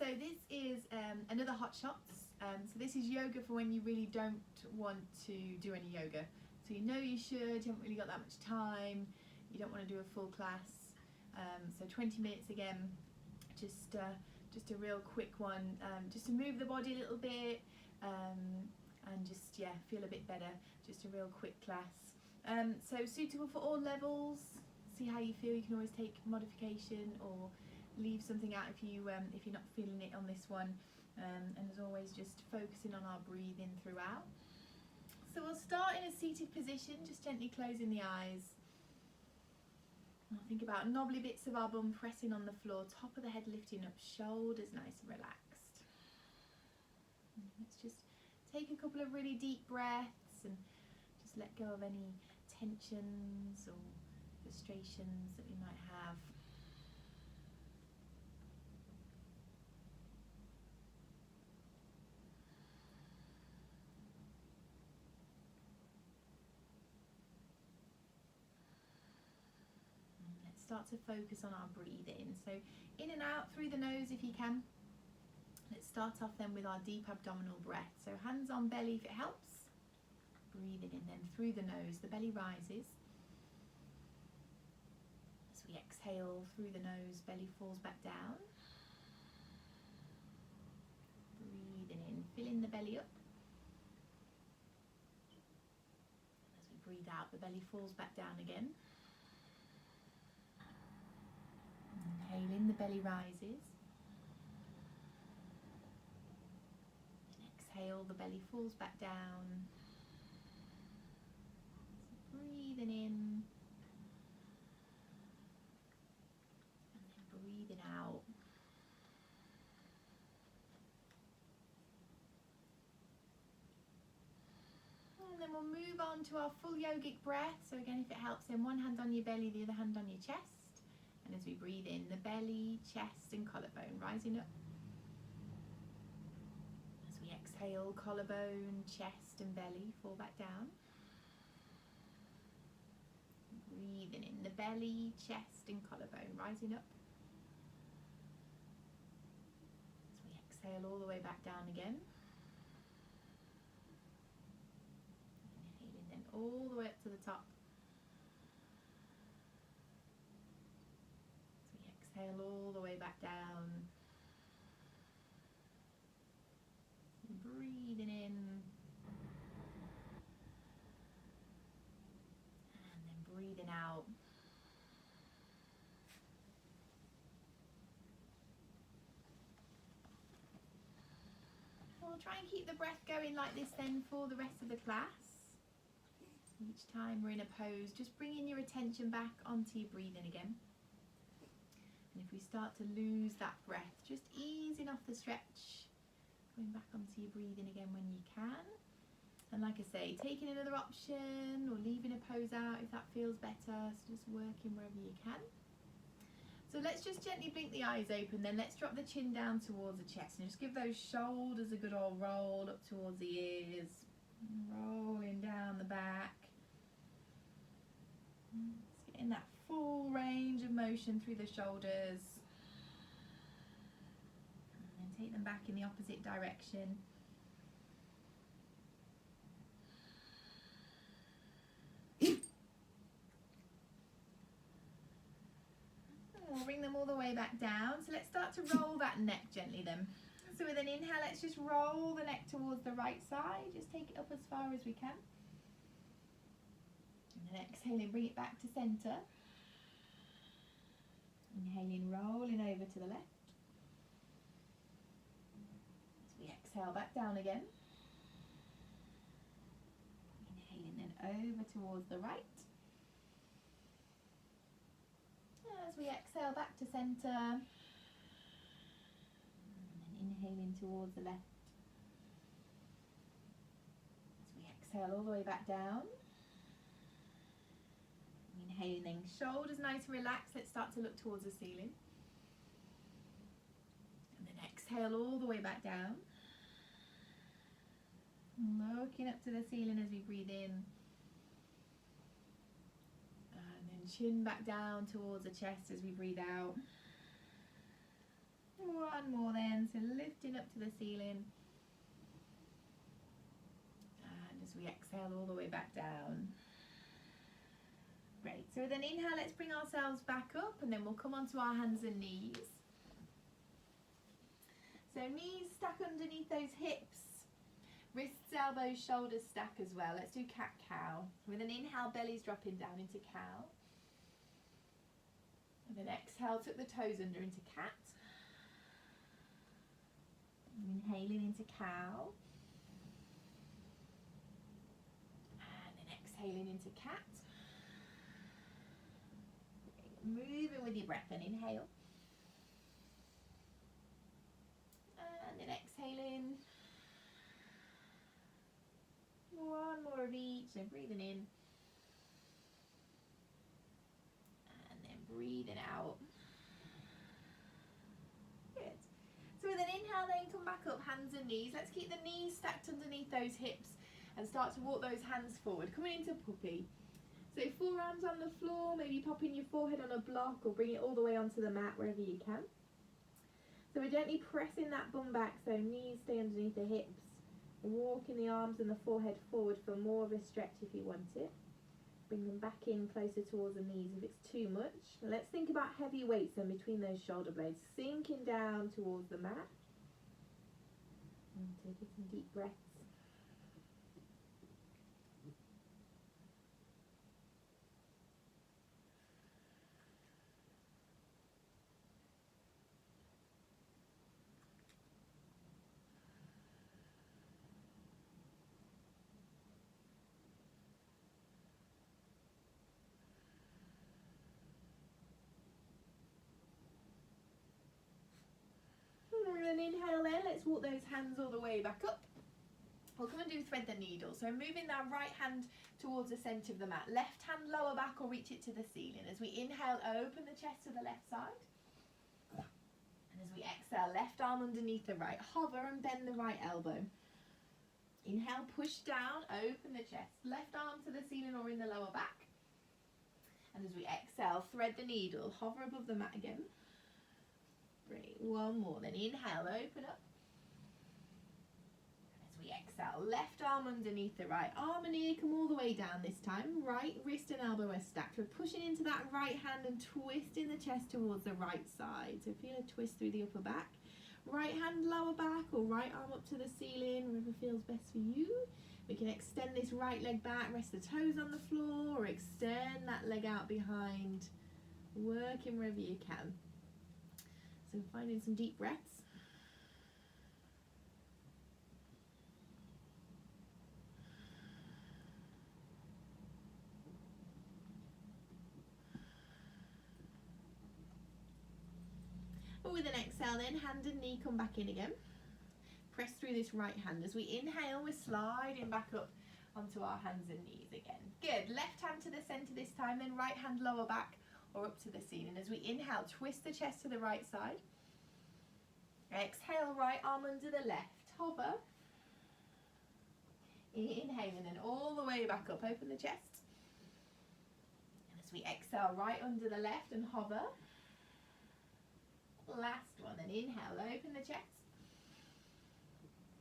So this is another Hot Shots. So this is yoga for when you really don't want to do any yoga. So you know you should, you haven't really got that much time, you don't want to do a full class. So 20 minutes again, just a real quick one, just to move the body a little bit and just feel a bit better. Just a real quick class. So suitable for all levels. See how you feel. You can always take modification or leave something out if you're not feeling it on this one. And as always, just focusing on our breathing throughout. So we'll start in a seated position, just gently closing the eyes. Think about knobbly bits of our bum pressing on the floor, top of the head lifting up, shoulders nice and relaxed. Let's just take a couple of really deep breaths and just let go of any tensions or frustrations that we might have. Start to focus on our breathing. So in and out through the nose if you can. Let's start off then with our deep abdominal breath. So hands on belly if it helps. Breathing in then through the nose, the belly rises. As we exhale through the nose, belly falls back down. Breathing in, filling the belly up. As we breathe out, the belly falls back down again. Inhaling, the belly rises. And exhale, the belly falls back down. So breathing in. And then breathing out. And then we'll move on to our full yogic breath. So again, if it helps, then one hand on your belly, the other hand on your chest. And as we breathe in, the belly, chest and collarbone rising up. As we exhale, collarbone, chest and belly fall back down. Breathing in, the belly, chest and collarbone rising up. As we exhale all the way back down again. Inhaling then all the way up to the top. Exhale all the way back down. Breathing in. And then breathing out. We'll try and keep the breath going like this then for the rest of the class. Each time we're in a pose, just bringing your attention back onto your breathing again. And if we start to lose that breath, just easing off the stretch, going back onto your breathing again when you can. And like I say, taking another option or leaving a pose out if that feels better, so just working wherever you can. So let's just gently blink the eyes open, then let's drop the chin down towards the chest and just give those shoulders a good old roll up towards the ears, rolling down the back. Just getting that full range of motion through the shoulders. And then take them back in the opposite direction. We'll bring them all the way back down. So let's start to roll that neck gently then. So with an inhale, let's just roll the neck towards the right side. Just take it up as far as we can. And then exhaling, bring it back to centre. Inhaling, rolling over to the left. As we exhale, back down again. Inhaling then over towards the right. As we exhale, back to centre. And then inhaling towards the left. As we exhale all the way back down. Inhaling then, shoulders nice and relaxed. Let's start to look towards the ceiling. And then exhale all the way back down. Looking up to the ceiling as we breathe in. And then chin back down towards the chest as we breathe out. One more then, so up to the ceiling. And as we exhale, all the way back down. Great. So with an inhale, let's bring ourselves back up, and then we'll come onto our hands and knees. So knees stack underneath those hips. Wrists, elbows, shoulders stack as well. Let's do cat-cow. With an inhale, belly's dropping down into cow. And then exhale, tuck the toes under into cat. Inhaling into cow. And then exhaling into cat. Moving with your breath, and inhale. And then exhaling. One more of each, so breathing in. And then breathing out. Good. So with an inhale, then come back up, hands and knees. Let's keep the knees stacked underneath those hips and start to walk those hands forward. Coming into puppy. So forearms on the floor, maybe popping your forehead on a block or bring it all the way onto the mat wherever you can. So we're gently pressing that bum back, so knees stay underneath the hips. Walking the arms and the forehead forward for more of a stretch if you want it. Bring them back in closer towards the knees if it's too much. And let's think about heavy weights then between those shoulder blades, sinking down towards the mat. And taking some deep breaths. With an inhale then, let's walk those hands all the way back up. We'll come and do thread the needle. So moving that right hand towards the centre of the mat. Left hand lower back or reach it to the ceiling. As we inhale, open the chest to the left side. And as we exhale, left arm underneath the right. Hover and bend the right elbow. Inhale, push down, open the chest. Left arm to the ceiling or in the lower back. And as we exhale, thread the needle. Hover above the mat again. Great, one more, then inhale, open up. As we exhale, left arm underneath the right, arm and ear come all the way down this time. Right wrist and elbow are stacked. We're pushing into that right hand and twisting the chest towards the right side. So feel a twist through the upper back. Right hand lower back or right arm up to the ceiling, whatever feels best for you. We can extend this right leg back, rest the toes on the floor, or extend that leg out behind. Working wherever you can. So finding some deep breaths. And with an exhale then, hand and knee come back in again. Press through this right hand. As we inhale, we're sliding back up onto our hands and knees again. Good. Left hand to the centre this time, then right hand lower back or up to the ceiling. As we inhale, twist the chest to the right side. Exhale, right arm under the left. Hover. Inhale and then all the way back up. Open the chest. And as we exhale, right under the left and hover. Last one. And inhale, open the chest.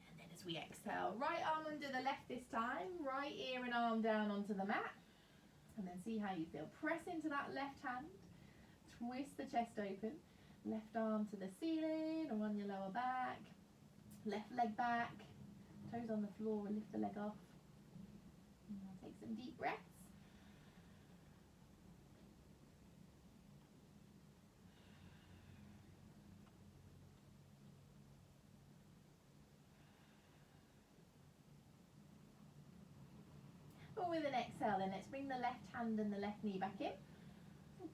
And then as we exhale, right arm under the left this time. Right ear and arm down onto the mat. And then see how you feel. Press into that left hand. Twist the chest open. Left arm to the ceiling or on your lower back. Left leg back. Toes on the floor and lift the leg off. And now take some deep breaths. Or with an exhale then, let's bring the left hand and the left knee back in.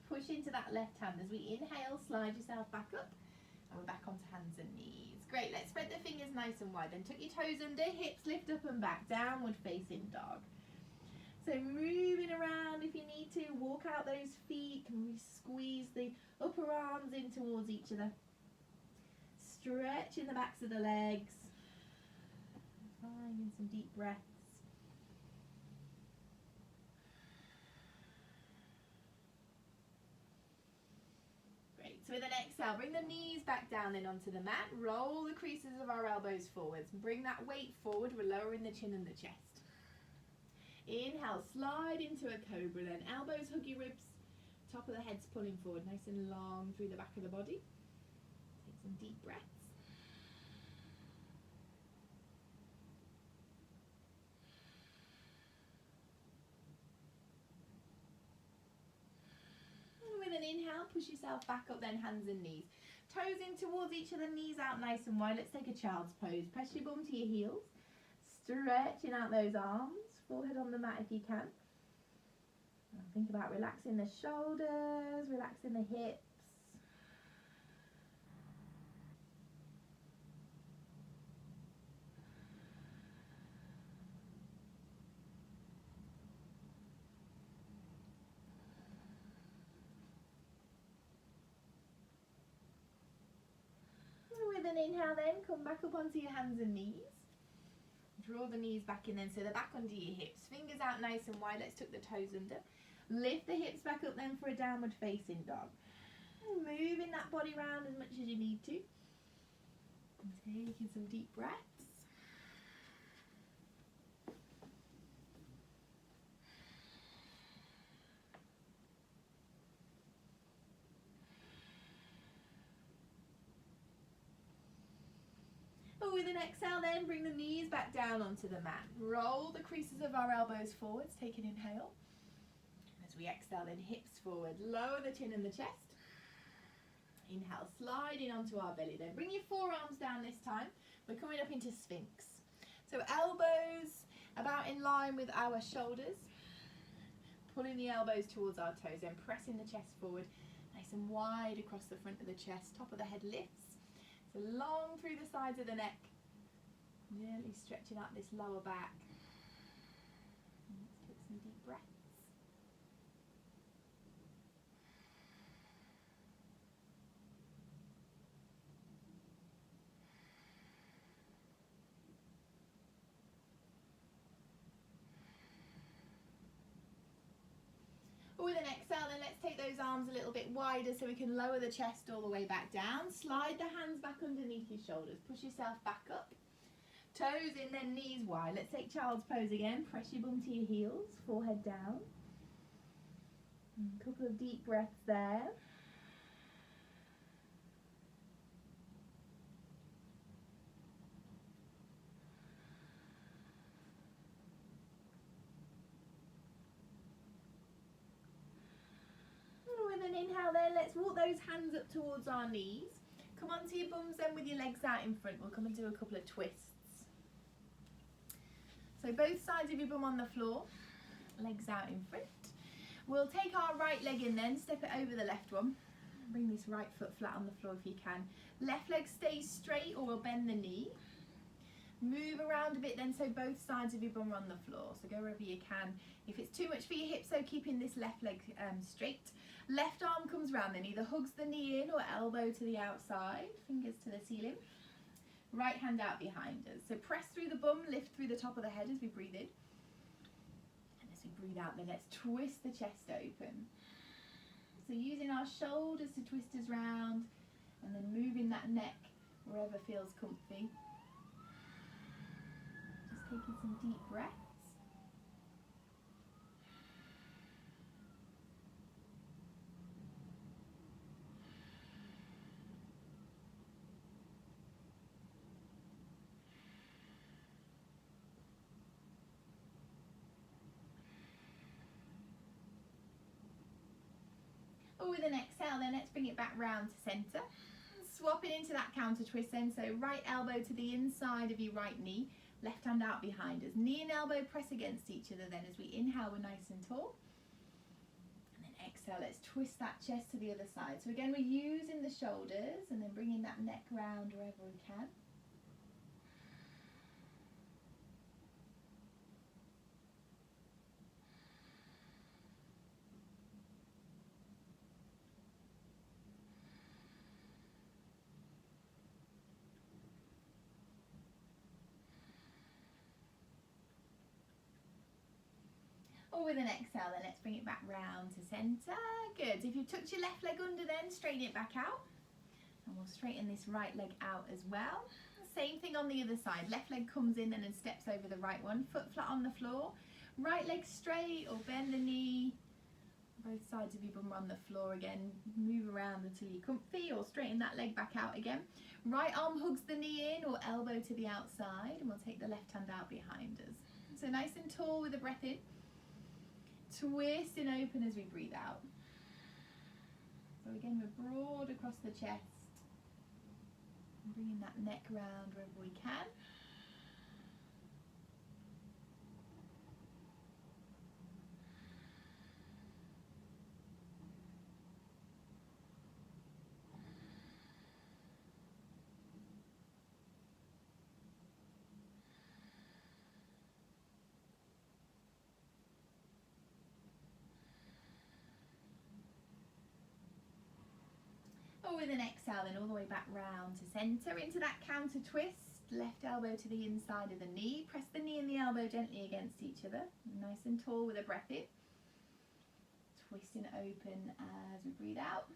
Push into that left hand. As we inhale, slide yourself back up. And we're back onto hands and knees. Great, let's spread the fingers nice and wide. Then tuck your toes under, hips lift up and back, downward facing dog. So moving around if you need to, walk out those feet, and we squeeze the upper arms in towards each other. Stretching the backs of the legs. Finding some deep breaths. So with an exhale, exhale, bring the knees back down then onto the mat. Roll the creases of our elbows forwards. Bring that weight forward. We're lowering the chin and the chest. Inhale, slide into a cobra then. Elbows hug your ribs. Top of the head's pulling forward, nice and long through the back of the body. Take some deep breaths. And with an inhale, push yourself back up then, hands and knees. Toes in towards each other, knees out nice and wide. Let's take a child's pose. Press your bum to your heels. Stretching out those arms. Forehead on the mat if you can. And think about relaxing the shoulders, relaxing the hips. And with an inhale then, come back up onto your hands and knees. Draw the knees back in then, so they're back under your hips. Fingers out nice and wide. Let's tuck the toes under. Lift the hips back up then for a downward facing dog. And moving that body around as much as you need to. And taking some deep breaths. But with an exhale then, bring the knees back down onto the mat. Roll the creases of our elbows forwards. Take an inhale. As we exhale then, hips forward. Lower the chin and the chest. Inhale, sliding onto our belly then. Bring your forearms down this time. We're coming up into Sphinx. So elbows about in line with our shoulders. Pulling the elbows towards our toes and pressing the chest forward. Nice and wide across the front of the chest. Top of the head lifts. So long through the sides of the neck. Gently stretching out this lower back. And let's take some deep breaths. With an exhale then, let's take those arms a little bit wider so we can lower the chest all the way back down. Slide the hands back underneath your shoulders. Push yourself back up. Toes in then, knees wide. Let's take child's pose again. Press your bum to your heels. Forehead down. A couple of deep breaths there. With an inhale then, let's walk those hands up towards our knees. Come onto your bums then with your legs out in front. We'll come and do a couple of twists. So both sides of your bum on the floor, legs out in front. We'll take our right leg in then, step it over the left one. Bring this right foot flat on the floor if you can. Left leg stays straight or we'll bend the knee. Move around a bit then so both sides of your bum are on the floor. So go wherever you can. If it's too much for your hips, so keeping this left leg straight. Left arm comes round then, either hugs the knee in or elbow to the outside, fingers to the ceiling. Right hand out behind us. So press through the bum, lift through the top of the head as we breathe in. And as we breathe out then, let's twist the chest open. So using our shoulders to twist us round and then moving that neck wherever feels comfy. Just taking some deep breaths. With an exhale then, let's bring it back round to centre. Swap it into that counter twist then, so right elbow to the inside of your right knee, left hand out behind us. Knee and elbow press against each other then as we inhale, we're nice and tall. And then exhale, let's twist that chest to the other side. So again, we're using the shoulders and then bringing that neck round wherever we can. With an exhale then, let's bring it back round to centre. Good. If you've tucked your left leg under then, straighten it back out. And we'll straighten this right leg out as well. Same thing on the other side. Left leg comes in and then steps over the right one. Foot flat on the floor. Right leg straight or bend the knee. Both sides of your bum on the floor again. Move around until you're comfy or straighten that leg back out again. Right arm hugs the knee in or elbow to the outside, and we'll take the left hand out behind us. So nice and tall with the breath in. Twist and open as we breathe out. So again, we're broad across the chest. Bringing that neck round wherever we can. Or with an exhale, then all the way back round to centre into that counter twist. Left elbow to the inside of the knee. Press the knee and the elbow gently against each other. Nice and tall with a breath in. Twist and open as we breathe out.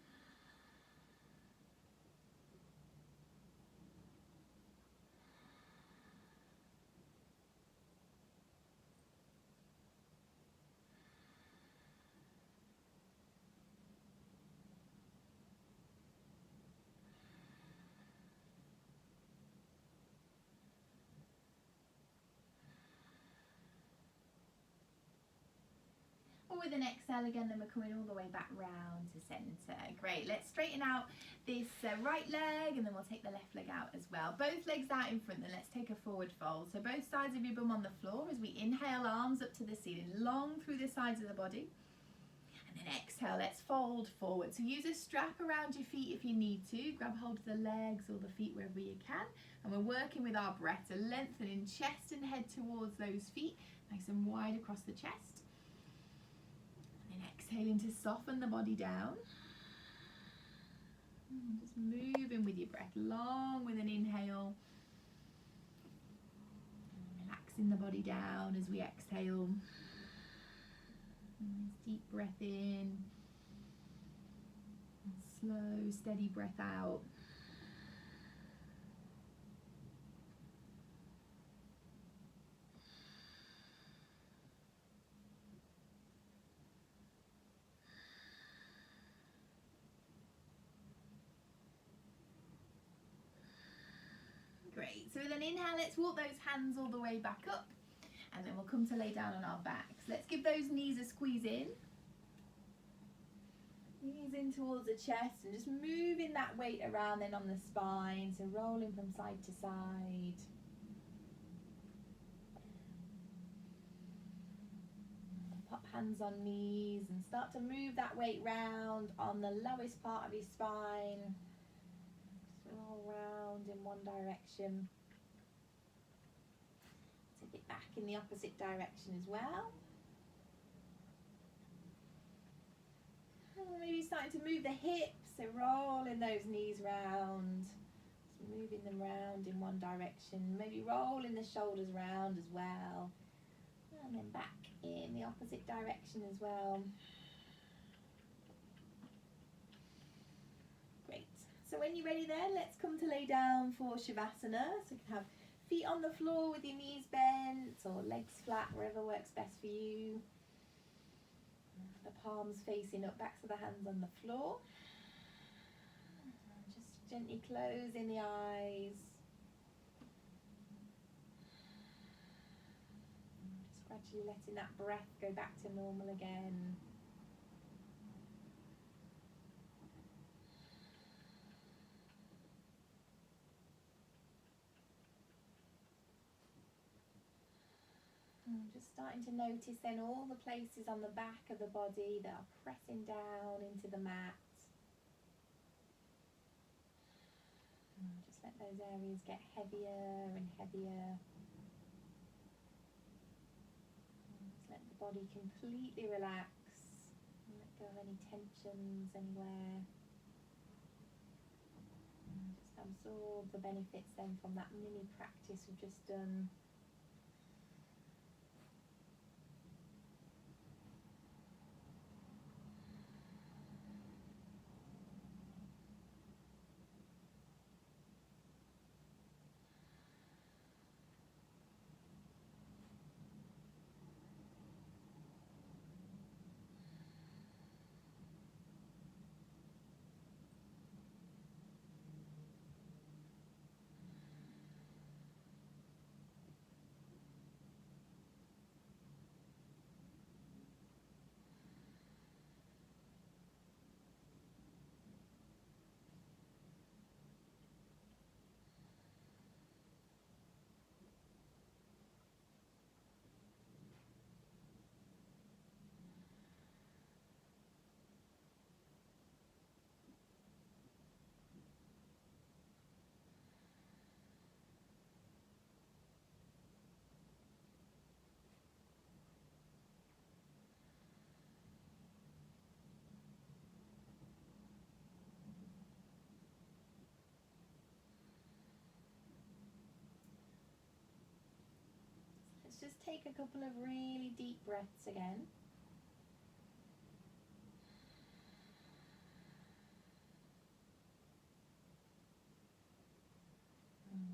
With an exhale again, then we're coming all the way back round to centre. Great, let's straighten out this right leg, and then we'll take the left leg out as well. Both legs out in front, then let's take a forward fold. So both sides of your bum on the floor as we inhale, arms up to the ceiling, long through the sides of the body. And then exhale, let's fold forward. So use a strap around your feet if you need to. Grab hold of the legs or the feet wherever you can. And we're working with our breath to lengthening chest and head towards those feet, nice and wide across the chest. Exhaling to soften the body down. Just moving with your breath, long with an inhale. Relaxing the body down as we exhale. Deep breath in. Slow, steady breath out. Great, so with an inhale, let's walk those hands all the way back up, and then we'll come to lay down on our backs. Let's give those knees a squeeze in. Knees in towards the chest, and just moving that weight around then on the spine, so rolling from side to side. Pop hands on knees and start to move that weight round on the lowest part of your spine. All round in one direction. Take it back in the opposite direction as well. And maybe starting to move the hips, so rolling those knees round. Just moving them round in one direction. Maybe rolling the shoulders round as well. And then back in the opposite direction as well. So when you're ready there, let's come to lay down for Shavasana. So you can have feet on the floor with your knees bent or legs flat, wherever works best for you. The palms facing up, backs of the hands on the floor. Just gently closing the eyes. Just gradually letting that breath go back to normal again. Just starting to notice then all the places on the back of the body that are pressing down into the mat. Just let those areas get heavier and heavier. Just let the body completely relax. Let go of any tensions anywhere. Just absorb the benefits then from that mini practice we've just done. just take a couple of really deep breaths again.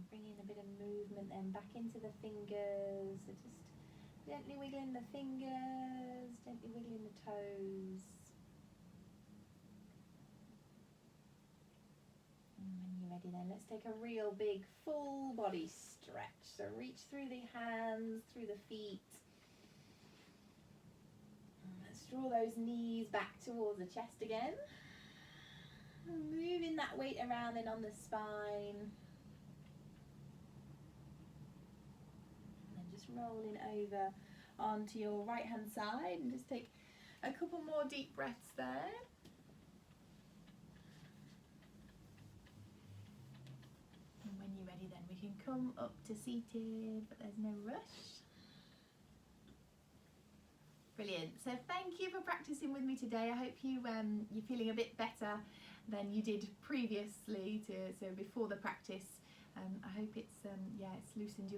Bring in a bit of movement then back into the fingers. So just gently wiggling the fingers, gently wiggling the toes. And when you're ready then, let's take a real big full body stretch. So reach through the hands, through the feet. And let's draw those knees back towards the chest again. And moving that weight around then on the spine. Rolling over onto your right hand side, and just take a couple more deep breaths there. And when you're ready then we can come up to seated, but there's no rush. Brilliant. So thank you for practicing with me today. I hope you're feeling a bit better than you did previously, so before the practice. I hope it's loosened your